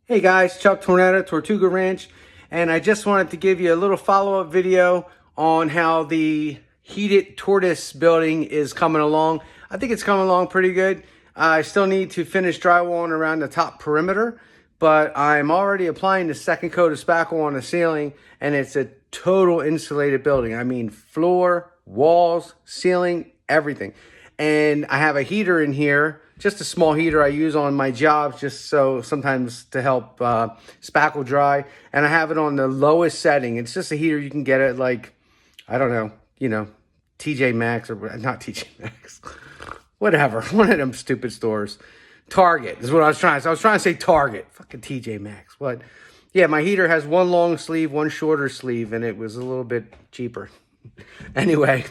Hey guys, Chuck Tornado, Tortuga Ranch, and I just wanted to give you a little follow-up video on how the heated Tortoise building is coming along. I think it's coming along pretty good. I still need to finish drywalling around the top perimeter, but I'm already applying the second coat of spackle on the ceiling, and it's a total insulated building. I mean, floor, walls, ceiling, everything. And I have a heater in here, just a small heater I use on my jobs just so sometimes to help spackle dry. And I have it on the lowest setting. It's just a heater you can get at like, I don't know, TJ Maxx or not TJ Maxx, whatever, one of them stupid stores. Target is what I was trying to say. I was trying to say Target, fucking TJ Maxx. But yeah, my heater has one long sleeve, one shorter sleeve, and it was a little bit cheaper. Anyway,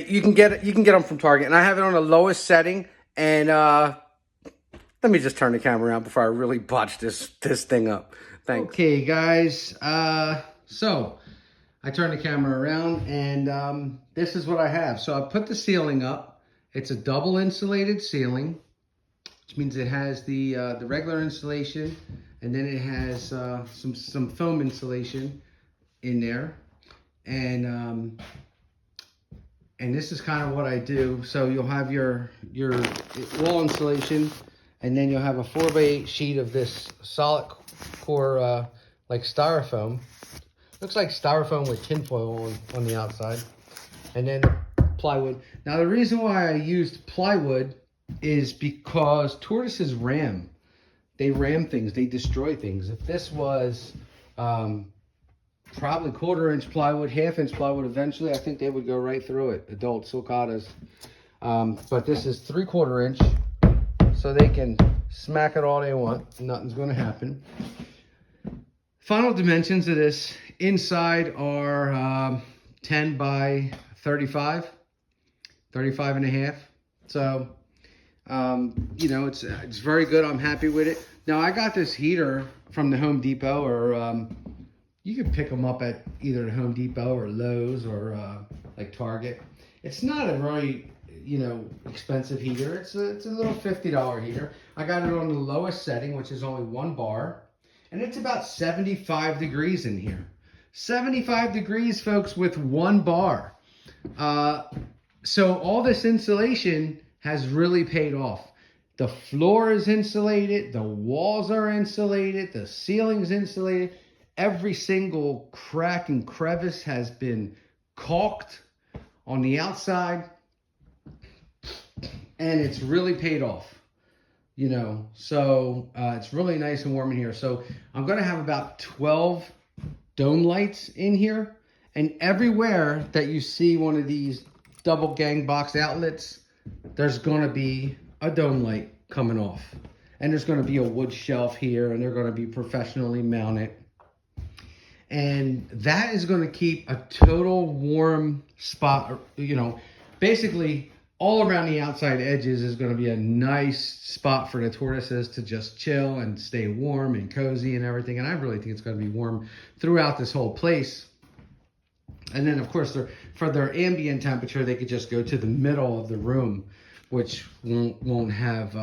you can get them from Target, and I have it on the lowest setting. And let me just turn the camera around before I really botch this thing up. Thanks. Okay, guys. So I turn the camera around, and this is what I have. So I put the ceiling up. It's a double insulated ceiling, which means it has the regular insulation, and then it has some foam insulation in there, and this is kind of what I do. So you'll have your wall insulation, and then you'll have a 4x8 sheet of this solid core, like styrofoam. Looks like styrofoam with tinfoil on the outside. And then plywood. Now the reason why I used plywood is because tortoises ram. They ram things, they destroy things. If this was probably 1/4-inch plywood, 1/2-inch plywood, eventually I think they would go right through it, adult sulcatas. But this is 3/4 inch, so they can smack it all they want. Nothing's going to happen. Final dimensions of this inside are 10 by 35 and a half. So it's very good. I'm happy with it. Now I got this heater from the Home Depot, or you can pick them up at either the Home Depot or Lowe's or like Target. It's not a very, expensive heater. It's a little $50 heater. I got it on the lowest setting, which is only 1 bar. And it's about 75 degrees in here. 75 degrees, folks, with 1 bar. So all this insulation has really paid off. The floor is insulated. The walls are insulated. The ceiling's insulated. Every single crack and crevice has been caulked on the outside, and it's really paid off, so it's really nice and warm in here. So I'm going to have about 12 dome lights in here, and everywhere that you see one of these double gang box outlets, there's going to be a dome light coming off, and there's going to be a wood shelf here, and they're going to be professionally mounted. And that is going to keep a total warm spot, basically all around the outside edges is going to be a nice spot for the tortoises to just chill and stay warm and cozy and everything. And I really think it's going to be warm throughout this whole place. And then, of course, for their ambient temperature, they could just go to the middle of the room, which won't have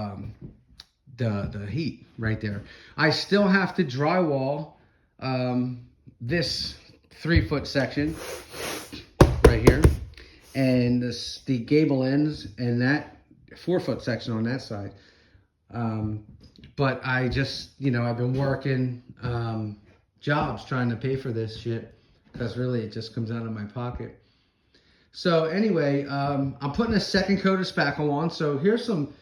the heat right there. I still have to drywall this 3-foot section right here, and the gable ends, and that 4-foot section on that side. But I just, I've been working jobs trying to pay for this shit, because really it just comes out of my pocket. So anyway, I'm putting a second coat of spackle on. So here's some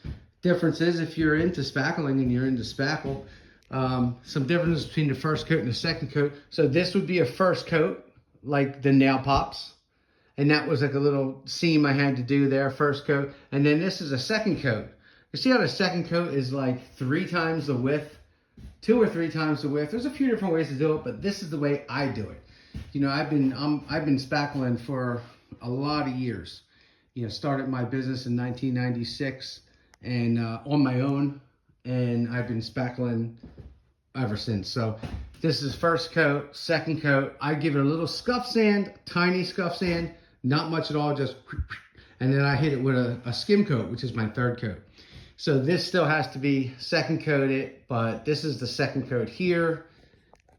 differences if you're into spackling and you're into spackle. Some differences between the first coat and the second coat. So this would be a first coat, like the nail pops. And that was like a little seam I had to do there, first coat. And then this is a second coat. You see how the second coat is like 3 times the width, 2 or 3 times the width. There's a few different ways to do it, but this is the way I do it. I've been spackling for a lot of years. Started my business in 1996 and on my own. And I've been spackling ever since. So this is first coat, second coat. I give it a little scuff sand, tiny scuff sand, not much at all, just, and then I hit it with a skim coat, which is my third coat. So this still has to be second coated, but this is the second coat here.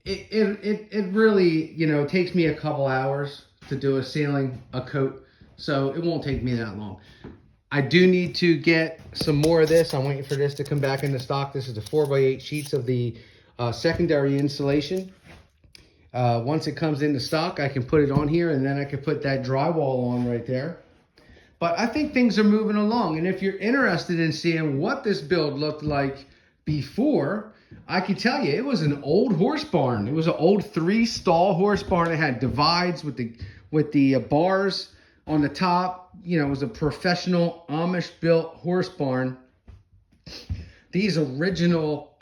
It really, you know, takes me a couple hours to do a coat, so it won't take me that long. I do need to get some more of this. I'm waiting for this to come back into stock. This is the 4x8 sheets of the secondary insulation. Once it comes into stock, I can put it on here, and then I can put that drywall on right there. But I think things are moving along. And if you're interested in seeing what this build looked like before, I can tell you it was an old horse barn. It was an old 3-stall horse barn. It had divides with the bars on the top. You know, it was a professional Amish built horse barn. These original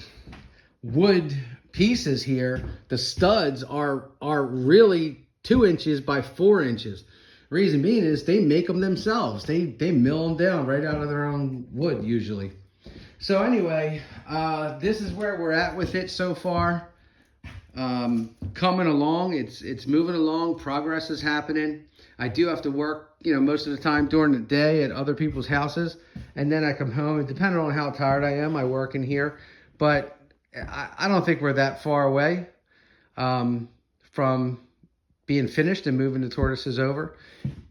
wood pieces here, the studs are really 2 inches by 4 inches. Reason being is they make them themselves. They mill them down right out of their own wood usually. So anyway, this is where we're at with it so far. Coming along, it's moving along. Progress is happening. I do have to work, you know, most of the time during the day at other people's houses, and then I come home, and depending on how tired I am, I work in here. But I don't think we're that far away from being finished and moving the tortoises over.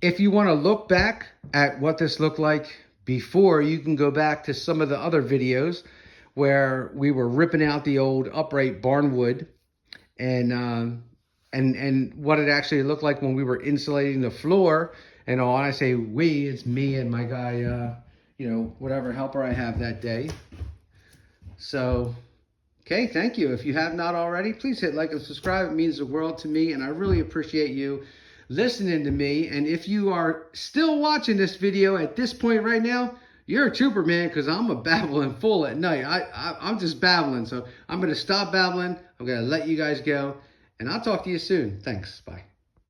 If you want to look back at what this looked like before, you can go back to some of the other videos where we were ripping out the old upright barn wood and what it actually looked like when we were insulating the floor and all. And I say we, it's me and my guy, you know, whatever helper I have that day. So, okay, thank you. If you have not already, please hit like and subscribe. It means the world to me, and I really appreciate you listening to me. And if you are still watching this video at this point right now, you're a trooper, man, because I'm a babbling full at night. I'm just babbling, so I'm going to stop babbling. I'm going to let you guys go, and I'll talk to you soon. Thanks. Bye.